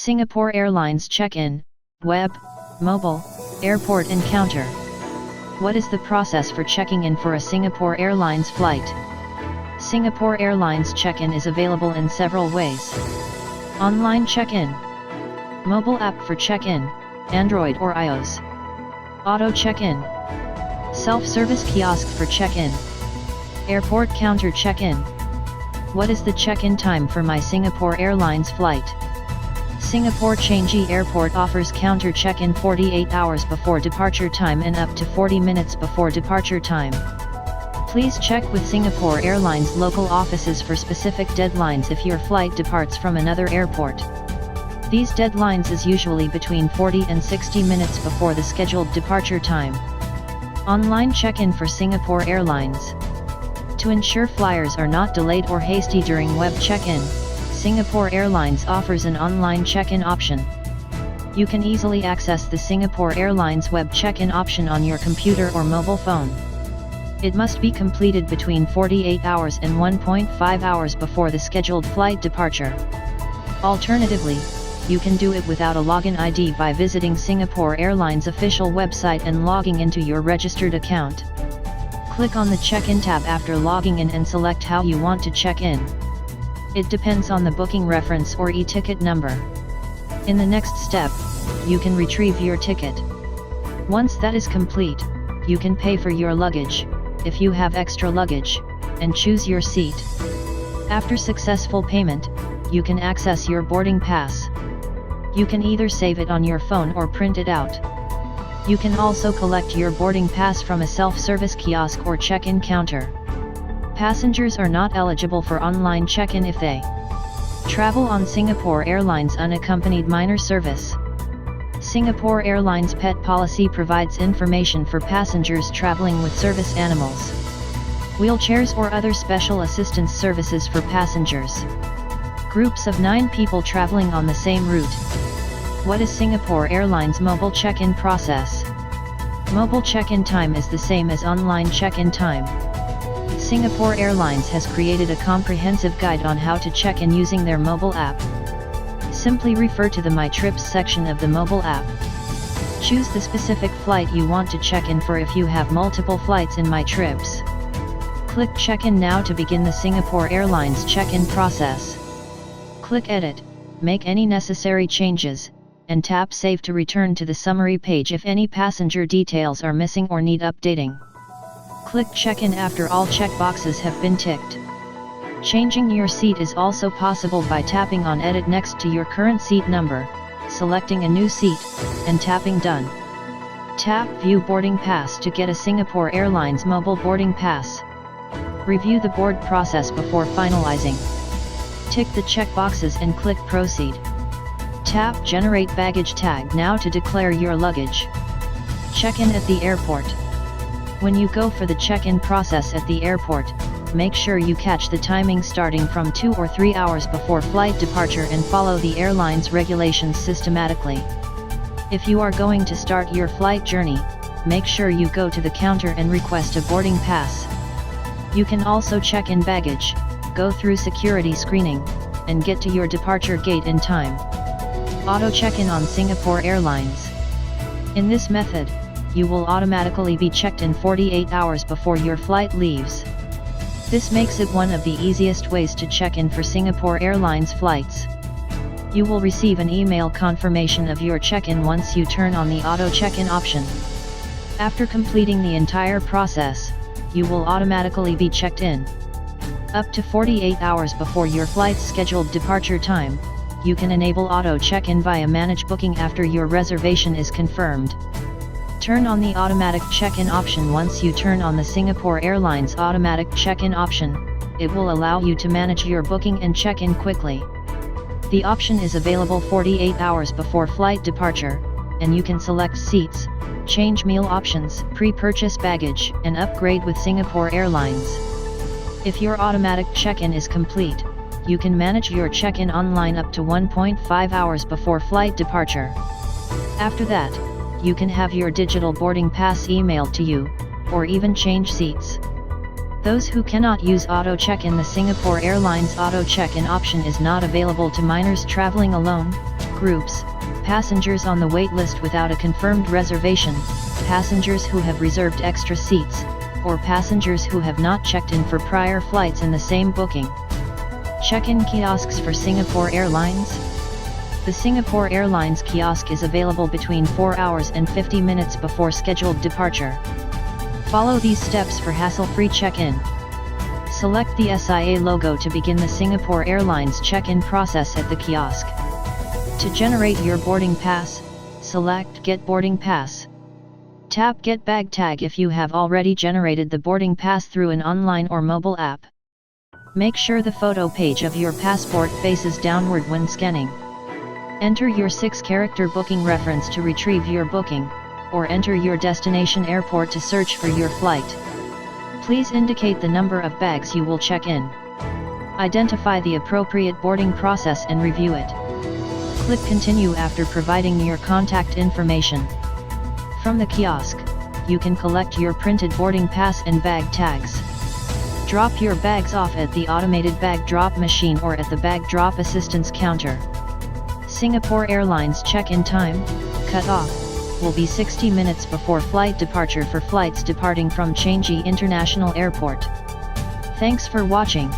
Singapore Airlines check-in, web, mobile, airport encounter. What is the process for checking in for a Singapore Airlines flight? Singapore Airlines check-in is available in several ways. Online check-in, mobile app for check-in, Android or iOS. Auto check-in, self-service kiosk for check-in. Airport counter check-in. What is the check-in time for my Singapore Airlines flight? Singapore Changi Airport offers counter check-in 48 hours before departure time and up to 40 minutes before departure time. Please check with Singapore Airlines local offices for specific deadlines if your flight departs from another airport. These deadlines is usually between 40 and 60 minutes before the scheduled departure time. Online check-in for Singapore Airlines. To ensure flyers are not delayed or hasty during web check-in, Singapore Airlines offers an online check-in option. You can easily access the Singapore Airlines web check-in option on your computer or mobile phone. It must be completed between 48 hours and 1.5 hours before the scheduled flight departure. Alternatively, you can do it without a login ID by visiting Singapore Airlines official website and logging into your registered account. Click on the check-in tab after logging in and select how you want to check in. It depends on the booking reference or e-ticket number. In the next step, you can retrieve your ticket. Once that is complete, you can pay for your luggage, if you have extra luggage, and choose your seat. After successful payment, you can access your boarding pass. You can either save it on your phone or print it out. You can also collect your boarding pass from a self-service kiosk or check-in counter. Passengers are not eligible for online check-in if they travel on Singapore Airlines unaccompanied minor service. Singapore Airlines Pet Policy provides information for passengers traveling with service animals, wheelchairs or other special assistance services for passengers. Groups of 9 people traveling on the same route. What is Singapore Airlines mobile check-in process? Mobile check-in time is the same as online check-in time. Singapore Airlines has created a comprehensive guide on how to check in using their mobile app. Simply refer to the My Trips section of the mobile app. Choose the specific flight you want to check in for if you have multiple flights in My Trips. Click Check-in now to begin the Singapore Airlines check-in process. Click Edit, make any necessary changes, and tap Save to return to the summary page if any passenger details are missing or need updating. Click Check-in after all checkboxes have been ticked. Changing your seat is also possible by tapping on Edit next to your current seat number, selecting a new seat, and tapping Done. Tap View Boarding Pass to get a Singapore Airlines mobile boarding pass. Review the board process before finalizing. Tick the checkboxes and click Proceed. Tap Generate Baggage Tag now to declare your luggage. Check-in at the airport. When you go for the check-in process at the airport, make sure you catch the timing starting from 2 or 3 hours before flight departure and follow the airline's regulations systematically. If you are going to start your flight journey, make sure you go to the counter and request a boarding pass. You can also check in baggage, go through security screening, and get to your departure gate in time. Auto check-in on Singapore Airlines. In this method, you will automatically be checked in 48 hours before your flight leaves. This makes it one of the easiest ways to check in for Singapore Airlines flights. You will receive an email confirmation of your check-in once you turn on the auto check-in option. After completing the entire process, you will automatically be checked in. Up to 48 hours before your flight's scheduled departure time, you can enable auto check-in via Manage Booking after your reservation is confirmed. Turn on the automatic check-in option. Once you turn on the Singapore Airlines automatic check-in option, it will allow you to manage your booking and check-in quickly. The option is available 48 hours before flight departure, and you can select seats, change meal options, pre-purchase baggage, and upgrade with Singapore Airlines. If your automatic check-in is complete, you can manage your check-in online up to 1.5 hours before flight departure. After that, you can have your digital boarding pass emailed to you, or even change seats. Those who cannot use auto check-in, the Singapore Airlines auto check-in option is not available to minors traveling alone, groups: passengers on the wait list without a confirmed reservation, passengers who have reserved extra seats, or passengers who have not checked in for prior flights in the same booking. Check-in kiosks for Singapore Airlines. The Singapore Airlines kiosk is available between 4 hours and 50 minutes before scheduled departure. Follow these steps for hassle-free check-in. Select the SIA logo to begin the Singapore Airlines check-in process at the kiosk. To generate your boarding pass, select Get Boarding Pass. Tap Get Bag Tag if you have already generated the boarding pass through an online or mobile app. Make sure the photo page of your passport faces downward when scanning. Enter your 6-character booking reference to retrieve your booking, or enter your destination airport to search for your flight. Please indicate the number of bags you will check in. Identify the appropriate boarding process and review it. Click Continue after providing your contact information. From the kiosk, you can collect your printed boarding pass and bag tags. Drop your bags off at the automated bag drop machine or at the bag drop assistance counter. Singapore Airlines check-in time, cut-off, will be 60 minutes before flight departure for flights departing from Changi International Airport. Thanks for watching.